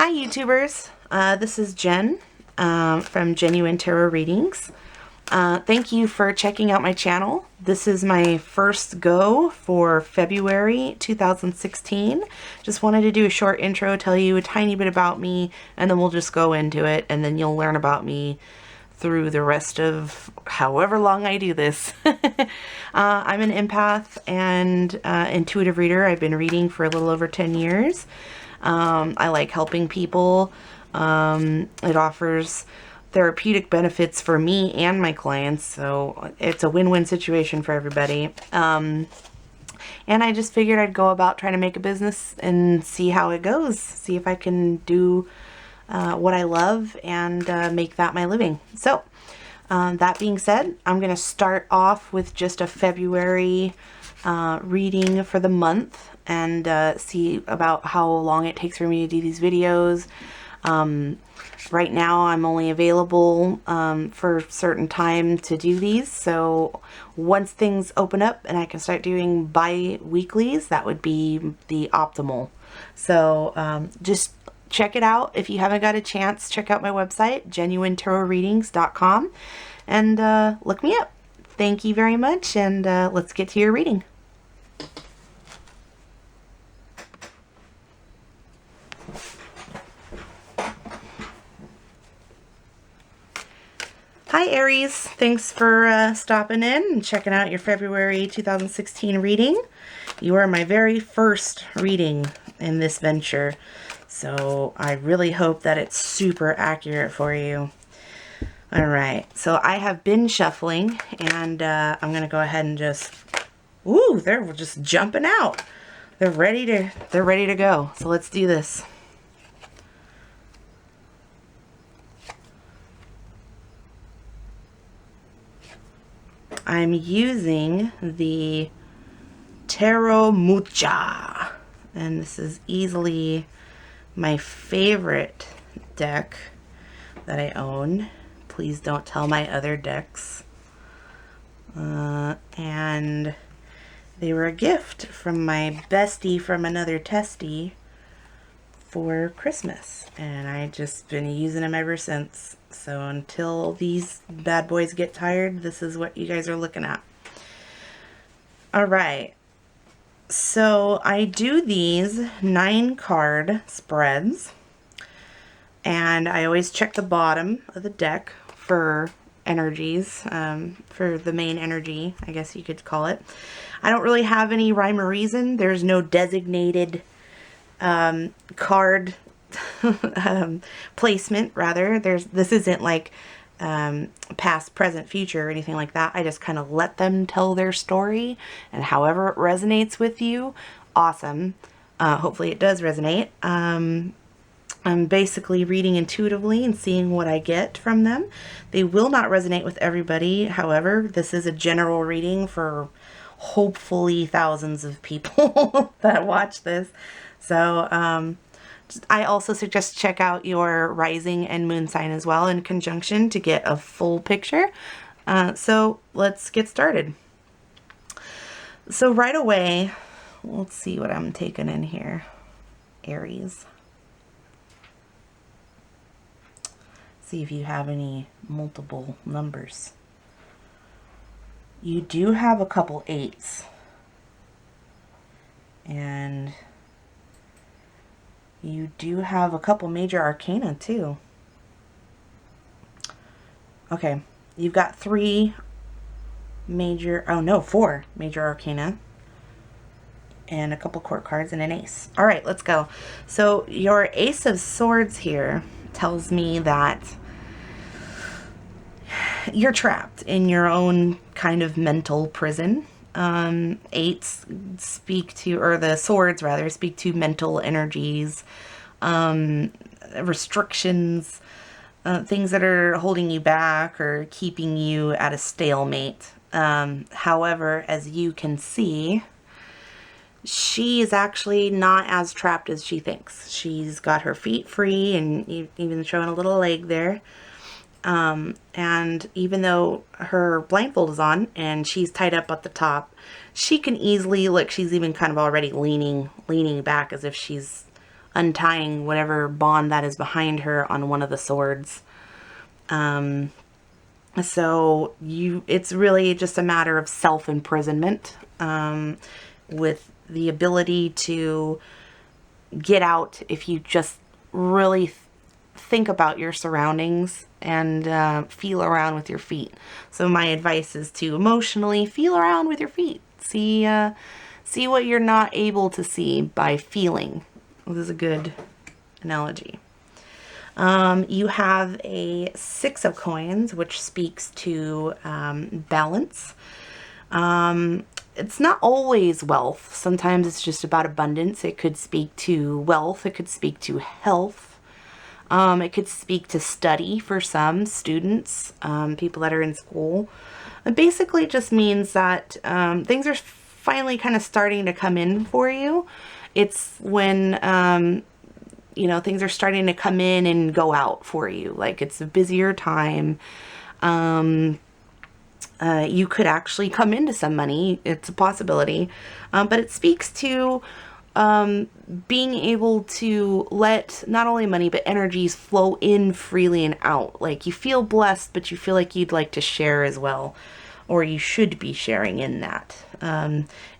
Hi YouTubers, this is Jen from Genuine Tarot Readings. Thank you for checking out my channel. This is my first go for February 2016. Just wanted to do a short intro, tell you a tiny bit about me, and then we'll just go into it, and then you'll learn about me through the rest of however long I do this. I'm an empath and intuitive reader. I've been reading for a little over 10 years. I like helping people. It offers therapeutic benefits for me and my clients, so it's a win-win situation for everybody. And I just figured I'd go about trying to make a business and see how it goes, see if I can do what I love and make that my living. So that being said, I'm going to start off with just a February reading for the month and see about how long it takes for me to do these videos. Right now I'm only available for a certain time to do these, so once things open up and I can start doing bi-weeklies, that would be the optimal. So just check it out. If you haven't got a chance, check out my website, genuinetarotreadings.com, and look me up. Thank you very much, and let's get to your reading. Hi Aries, thanks for stopping in and checking out your February 2016 reading. You are my very first reading in this venture, so I really hope that it's super accurate for you. Alright, so I have been shuffling, and I'm going to go ahead and just, ooh, they're just jumping out. They're ready to go, so let's do this. I'm using the Tarot Mucha, and this is easily my favorite deck that I own. Please don't tell my other decks. And they were a gift from my bestie from another testy for Christmas, and I've just been using them ever since. So until these bad boys get tired, this is what you guys are looking at. Alright, so I do these 9-card spreads, and I always check the bottom of the deck for energies, for the main energy, I guess you could call it. I don't really have any rhyme or reason. There's no designated card placement, rather. This isn't like past, present, future, or anything like that. I just kind of let them tell their story, and however it resonates with you, awesome. Hopefully it does resonate. I'm basically reading intuitively and seeing what I get from them. They will not resonate with everybody. However, this is a general reading for hopefully thousands of people that watch this. So I also suggest check out your rising and moon sign as well in conjunction to get a full picture. So let's get started. So right away, let's see what I'm taking in here. Aries. See if you have any multiple numbers. You do have a couple 8s. And you do have a couple major arcana too. Okay, you've got 3 major, oh no, 4 major arcana, and a couple court cards and an ace. All right, let's go. So your Ace of Swords here tells me that you're trapped in your own kind of mental prison. 8s speak to, or the swords rather, speak to mental energies, restrictions, things that are holding you back or keeping you at a stalemate. However, as you can see, she is actually not as trapped as she thinks. She's got her feet free, and even showing a little leg there. And even though her blindfold is on and she's tied up at the top, she can easily, look, she's even kind of already leaning back as if she's untying whatever bond that is behind her on one of the swords. So it's really just a matter of self-imprisonment, with the ability to get out if you just really think about your surroundings and feel around with your feet. So my advice is to emotionally feel around with your feet. See what you're not able to see by feeling. This is a good analogy. You have a 6 of coins, which speaks to balance. It's not always wealth. Sometimes it's just about abundance. It could speak to wealth. It could speak to health. It could speak to study for some students, people that are in school. It basically just means that things are finally kind of starting to come in for you. It's when things are starting to come in and go out for you. Like, it's a busier time. You could actually come into some money. It's a possibility. But it speaks to being able to let not only money, but energies flow in freely and out. Like, you feel blessed, but you feel like you'd like to share as well. Or you should be sharing in that.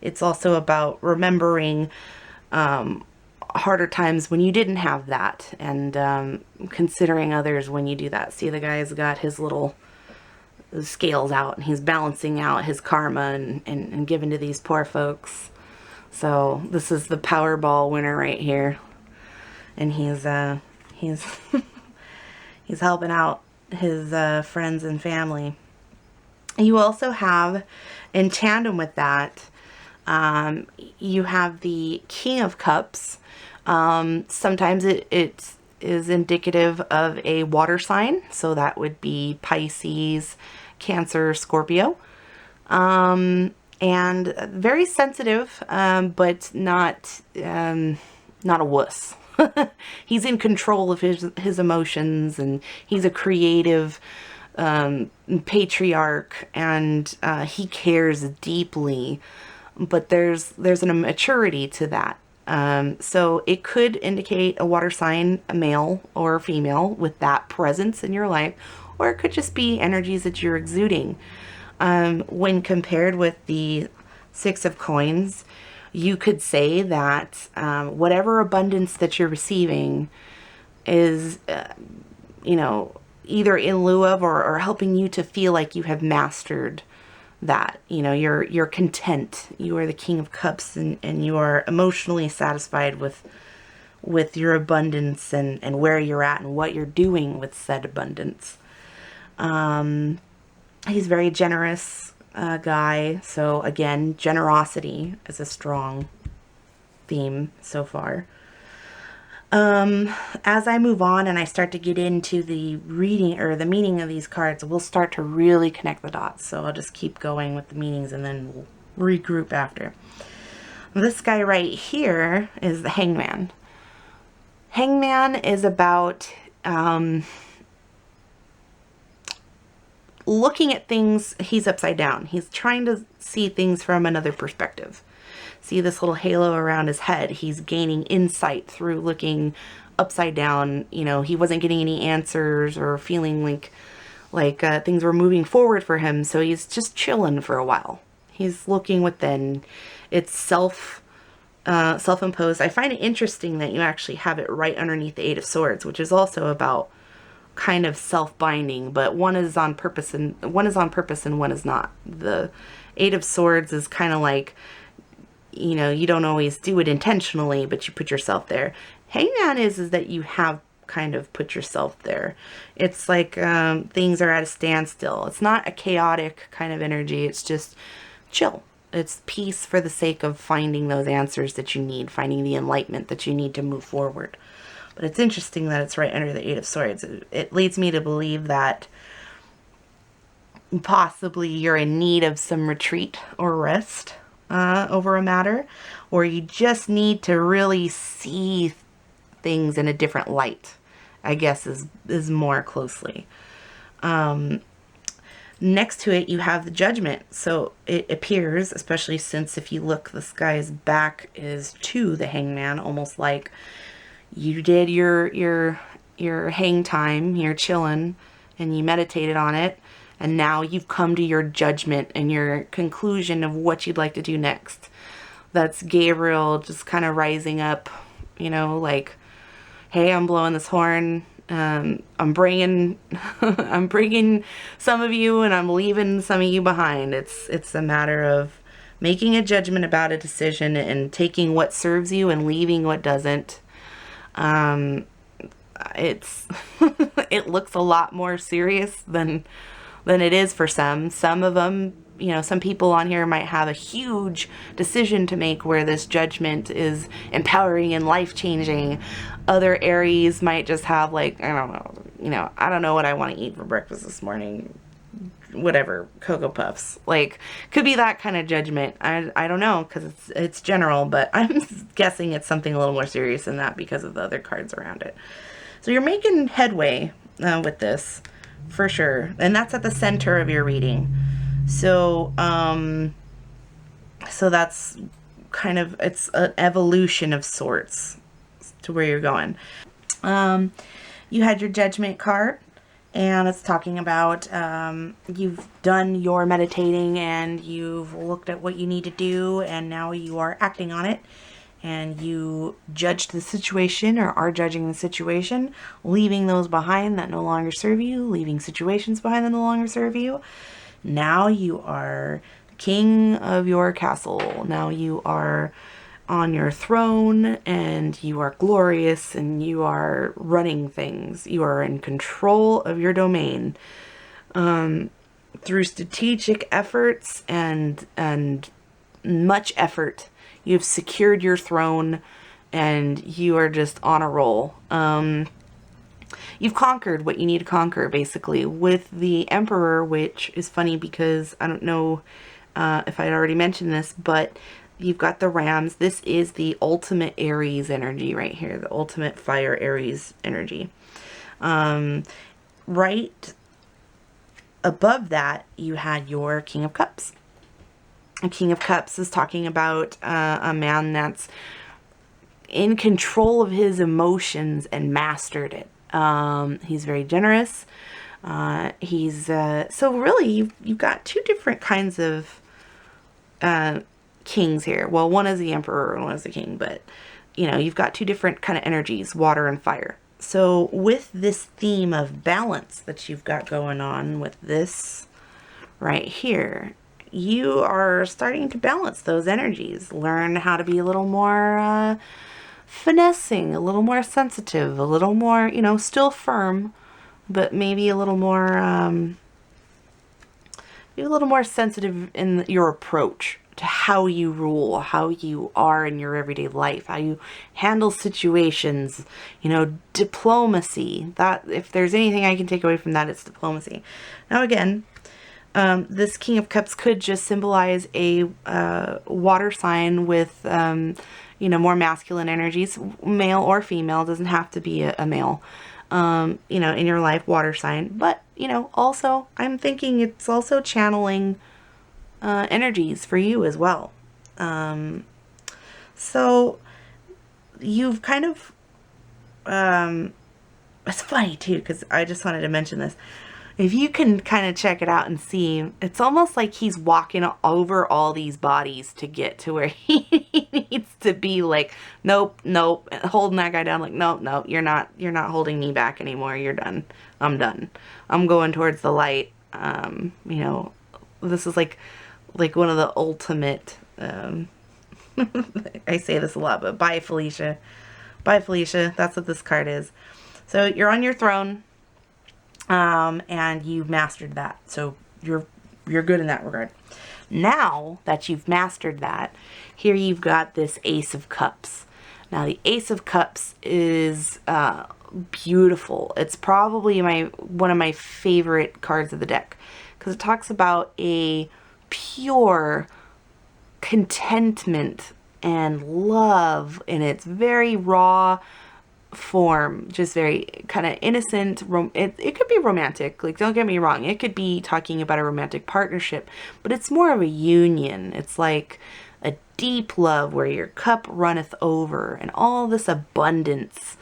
It's also about remembering harder times when you didn't have that, and considering others when you do that. See, the guy's got his little scales out, and he's balancing out his karma and giving to these poor folks. So this is the Powerball winner right here, and he's he's helping out his friends and family. You also have, in tandem with that, you have the King of Cups. Sometimes it is indicative of a water sign, so that would be Pisces, Cancer, Scorpio, and very sensitive, but not a wuss. He's in control of his emotions, and he's a creative patriarch, and he cares deeply, but there's an immaturity to that. So it could indicate a water sign, a male or a female, with that presence in your life, or it could just be energies that you're exuding. When compared with the 6 of coins, you could say that whatever abundance that you're receiving is, either in lieu of or helping you to feel like you have mastered that. You're content. You are the King of Cups, and you are emotionally satisfied with your abundance and where you're at and what you're doing with said abundance. He's very generous guy. So again, generosity is a strong theme so far. As I move on and I start to get into the reading or the meaning of these cards, we'll start to really connect the dots. So I'll just keep going with the meanings and then we'll regroup after. This guy right here is the Hangman. Hangman is about looking at things. He's upside down. He's trying to see things from another perspective. See this little halo around his head? He's gaining insight through looking upside down. He wasn't getting any answers or feeling like things were moving forward for him. So he's just chilling for a while. He's looking within. It's self-imposed. I find it interesting that you actually have it right underneath the 8 of Swords, which is also about kind of self-binding, but one is on purpose and one is not. The 8 of Swords is kind of like, you don't always do it intentionally, but you put yourself there. Hangman is that you have kind of put yourself there. It's like things are at a standstill. It's not a chaotic kind of energy. It's just chill. It's peace for the sake of finding those answers that you need, finding the enlightenment that you need to move forward. But it's interesting that it's right under the 8 of Swords. It leads me to believe that possibly you're in need of some retreat or rest over a matter, or you just need to really see things in a different light, I guess is more closely. Next to it, you have the Judgment. So it appears, especially since if you look, this guy's back is to the Hangman, almost like You did your hang time, your chilling, and you meditated on it, and now you've come to your judgment and your conclusion of what you'd like to do next. That's Gabriel just kind of rising up, you know, like, hey, I'm blowing this horn. I'm bringing, I'm bringing some of you, and I'm leaving some of you behind. It's a matter of making a judgment about a decision and taking what serves you and leaving what doesn't. It's it looks a lot more serious than it is for some. Some of them, you know, some people on here might have a huge decision to make where this judgment is empowering and life-changing. Other Aries might just have, like, I don't know, you know, I don't know what I want to eat for breakfast this morning. Whatever, Cocoa Puffs. Like, could be that kind of judgment. I don't know, because it's general, but I'm guessing it's something a little more serious than that because of the other cards around it. So you're making headway with this, for sure. And that's at the center of your reading. So, so that's kind of, it's an evolution of sorts to where you're going. You had your judgment card, and it's talking about you've done your meditating and you've looked at what you need to do, and now you are acting on it. And you judged the situation, or are judging the situation, leaving those behind that no longer serve you, leaving situations behind that no longer serve you. Now you are king of your castle. Now you are on your throne, and you are glorious, and you are running things. You are in control of your domain. Through strategic efforts and much effort, you've secured your throne, and you are just on a roll. You've conquered what you need to conquer, basically, with the Emperor, which is funny because I don't know if I'd already mentioned this, but you've got the Rams. This is the ultimate Aries energy right here, the ultimate fire Aries energy. Right above that, you had your King of Cups. A King of Cups is talking about a man that's in control of his emotions and mastered it. He's very generous. He's so really you've got two different kinds of kings here. Well, one is the Emperor and one is the King, but you know, you've got two different kind of energies, water and fire. So with this theme of balance that you've got going on with this right here, you are starting to balance those energies. Learn how to be a little more finessing, a little more sensitive, a little more, you know, still firm, but maybe a little more sensitive in your approach to how you rule, how you are in your everyday life, how you handle situations, you know, diplomacy. That, if there's anything I can take away from that, it's diplomacy. Now again, this King of Cups could just symbolize a water sign with, you know, more masculine energies, male or female, doesn't have to be a male, you know, in your life, water sign. But, you know, also, I'm thinking it's also channeling energies for you as well. So you've kind of, it's funny too, because I just wanted to mention this. If you can kind of check it out and see, it's almost like he's walking over all these bodies to get to where he needs to be. Like, nope, nope, holding that guy down. Like, nope, nope, you're not holding me back anymore. You're done. I'm done. I'm going towards the light. You know, this is like one of the ultimate. I say this a lot, but bye, Felicia. Bye, Felicia. That's what this card is. So you're on your throne. And you've mastered that. So you're good in that regard. Now that you've mastered that, here you've got this Ace of Cups. Now the Ace of Cups is beautiful. It's probably one of my favorite cards of the deck, because it talks about a pure contentment and love in its very raw form, just very kind of innocent. It could be romantic, like, don't get me wrong, it could be talking about a romantic partnership, but it's more of a union. It's like a deep love where your cup runneth over, and all this abundance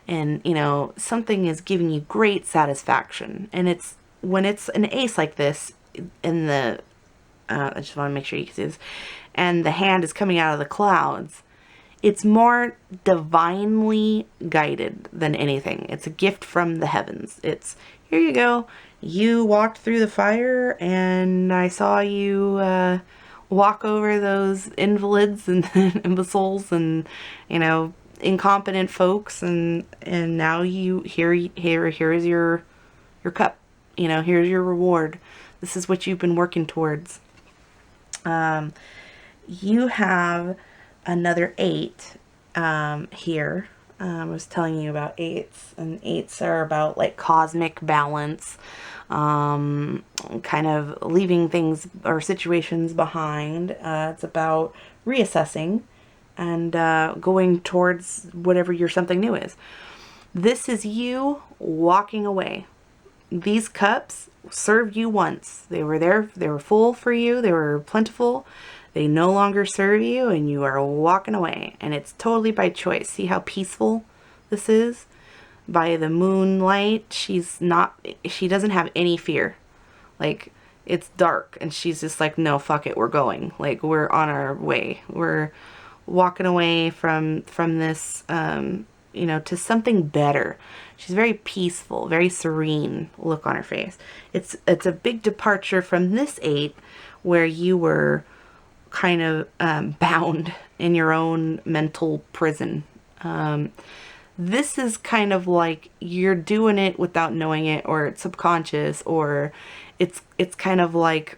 and, you know, something is giving you great satisfaction. And it's, when it's an ace like this, in the, I just want to make sure you can see this, and the hand is coming out of the clouds, it's more divinely guided than anything. It's a gift from the heavens. It's, here you go. You walked through the fire, and I saw you walk over those invalids and imbeciles and, you know, incompetent folks, and now you here's your cup. You know, here's your reward. This is what you've been working towards. You have another 8 here. I was telling you about 8s, and 8s are about like cosmic balance, kind of leaving things or situations behind. It's about reassessing and going towards whatever your something new is. This is you walking away. These cups served you once. They were there, they were full for you, they were plentiful. They no longer serve you, and you are walking away. And it's totally by choice. See how peaceful this is? By the moonlight, she doesn't have any fear. Like, it's dark, and she's just like, no, fuck it, we're going. Like, we're on our way. We're walking away from this, you know, to something better. She's very peaceful, very serene look on her face. It's a big departure from this 8, where you were kind of bound in your own mental prison. This is kind of like you're doing it without knowing it, or it's subconscious, or it's kind of like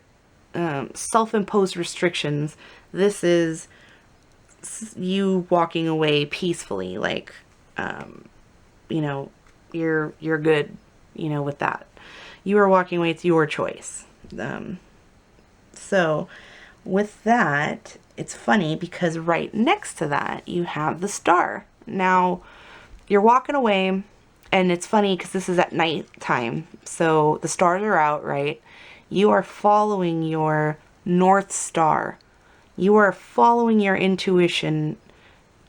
self-imposed restrictions. This is you walking away peacefully, like, you know, you're good, you know, with that. You are walking away, it's your choice. So with that, it's funny because right next to that you have the star. Now you're walking away, and it's funny because this is at night time, so the stars are out, right? You are following your North Star. You are following your intuition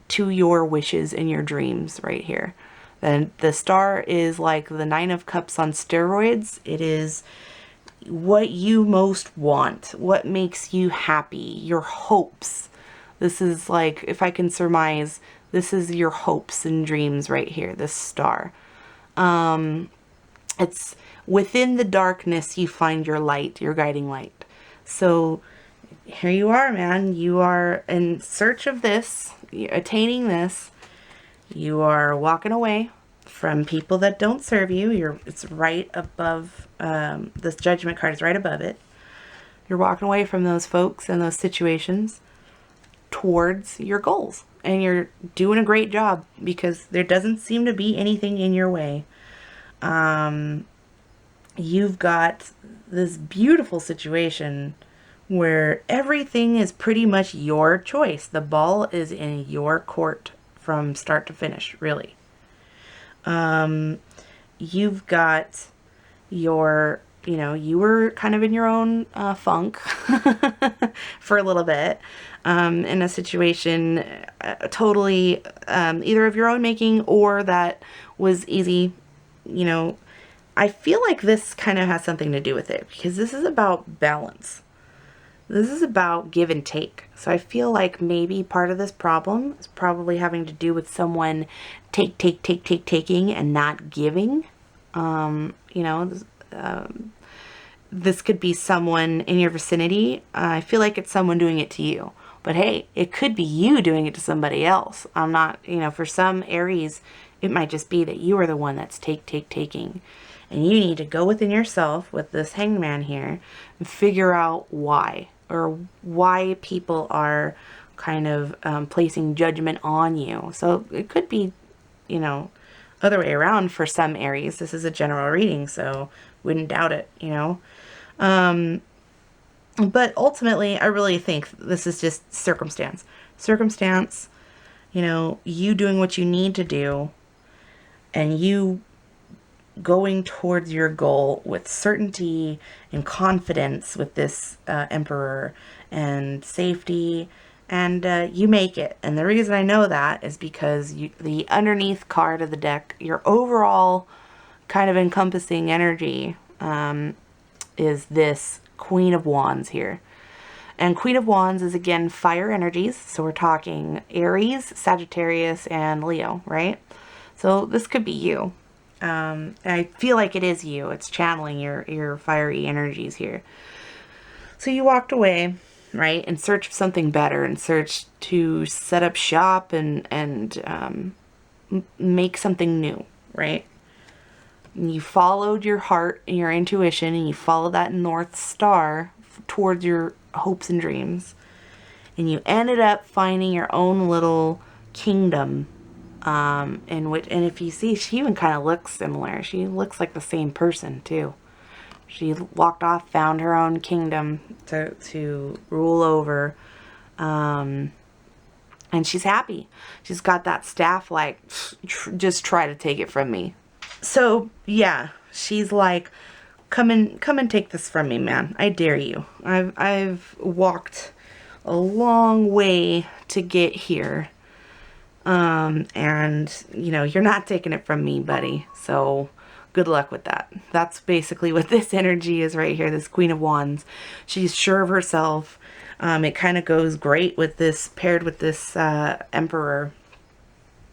to your wishes and your dreams right here. Then the star is like the 9 of Cups on steroids. It is what you most want, what makes you happy, your hopes. This is like, if I can surmise, this is your hopes and dreams right here, this star. It's within the darkness you find your light, your guiding light. So here you are, man. You are in search of this, attaining this. You are walking away from people that don't serve you. It's right above, this Judgment card is right above it. You're walking away from those folks and those situations towards your goals. And you're doing a great job because there doesn't seem to be anything in your way. You've got this beautiful situation where everything is pretty much your choice. The ball is in your court from start to finish, really. You've got your, you know, you were kind of in your own funk for a little bit, in a situation totally either of your own making or that was easy. You know, I feel like this kind of has something to do with it because this is about balance. This is about give and take. So I feel like maybe part of this problem is probably having to do with someone taking and not giving. You know, this could be someone in your vicinity. I feel like it's someone doing it to you. But hey, it could be you doing it to somebody else. I'm not, you know, for some Aries, it might just be that you are the one that's taking. And you need to go within yourself with this hangman here and figure out why. Or why people are kind of placing judgment on you. So it could be, you know, other way around for some Aries. This is a general reading, so wouldn't doubt it, you know. But ultimately, I really think this is just circumstance. Circumstance, you know, you doing what you need to do and you going towards your goal with certainty and confidence with this Emperor and safety and you make it. And the reason I know that is because the underneath card of the deck, your overall kind of encompassing energy is this Queen of Wands here. And Queen of Wands is, again, fire energies. So we're talking Aries, Sagittarius, and Leo, right? So this could be you. I feel like it is you. It's channeling your fiery energies here. So you walked away, right, in search of something better, in search to set up shop and make something new, right? And you followed your heart and your intuition, and you followed that North Star towards your hopes and dreams. And you ended up finding your own little kingdom, in which, and if you see, she even kind of looks similar. She looks like the same person too. She walked off, found her own kingdom to rule over, and she's happy. She's got that staff like, just try to take it from me. So yeah, she's like, come and take this from me, man. I dare you. I've walked a long way to get here. And you know, you're not taking it from me, buddy. So good luck with that. That's basically what this energy is right here, this Queen of Wands. She's sure of herself. It kind of goes great with this, paired with this Emperor.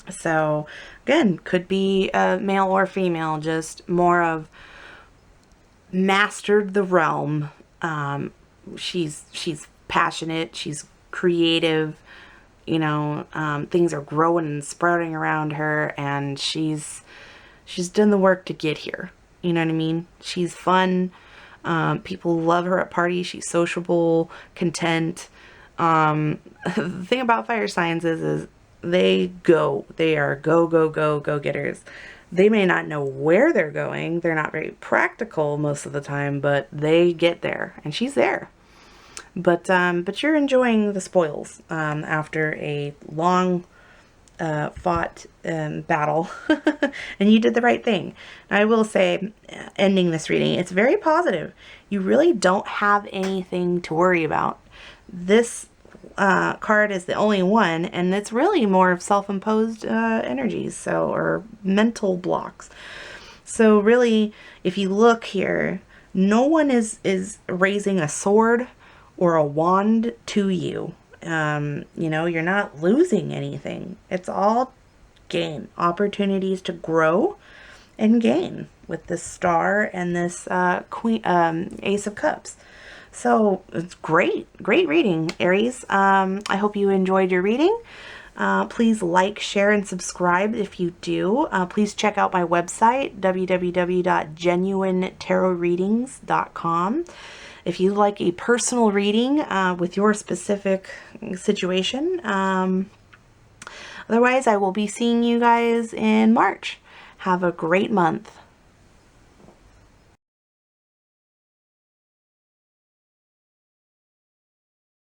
So again, could be male or female, just more of mastered the realm. She's passionate, she's creative, you know, things are growing and sprouting around her, and she's done the work to get here. You know what I mean? She's fun. People love her at parties. She's sociable, content. The thing about fire signs is they are go getters. They may not know where they're going. They're not very practical most of the time, but they get there, and she's there. But you're enjoying the spoils after a long fought battle, and you did the right thing. Now, I will say, ending this reading, it's very positive. You really don't have anything to worry about. This card is the only one, and it's really more of self-imposed energies, so, or mental blocks. So really, if you look here, no one is raising a sword or a wand to you. You know, you're not losing anything. It's all gain, opportunities to grow and gain with this star and this Ace of Cups. So it's great reading, Aries. I hope you enjoyed your reading. Please like, share, and subscribe if you do. Please check out my website, www.genuinetarotreadings.com. If you'd like a personal reading with your specific situation. Otherwise, I will be seeing you guys in March. Have a great month.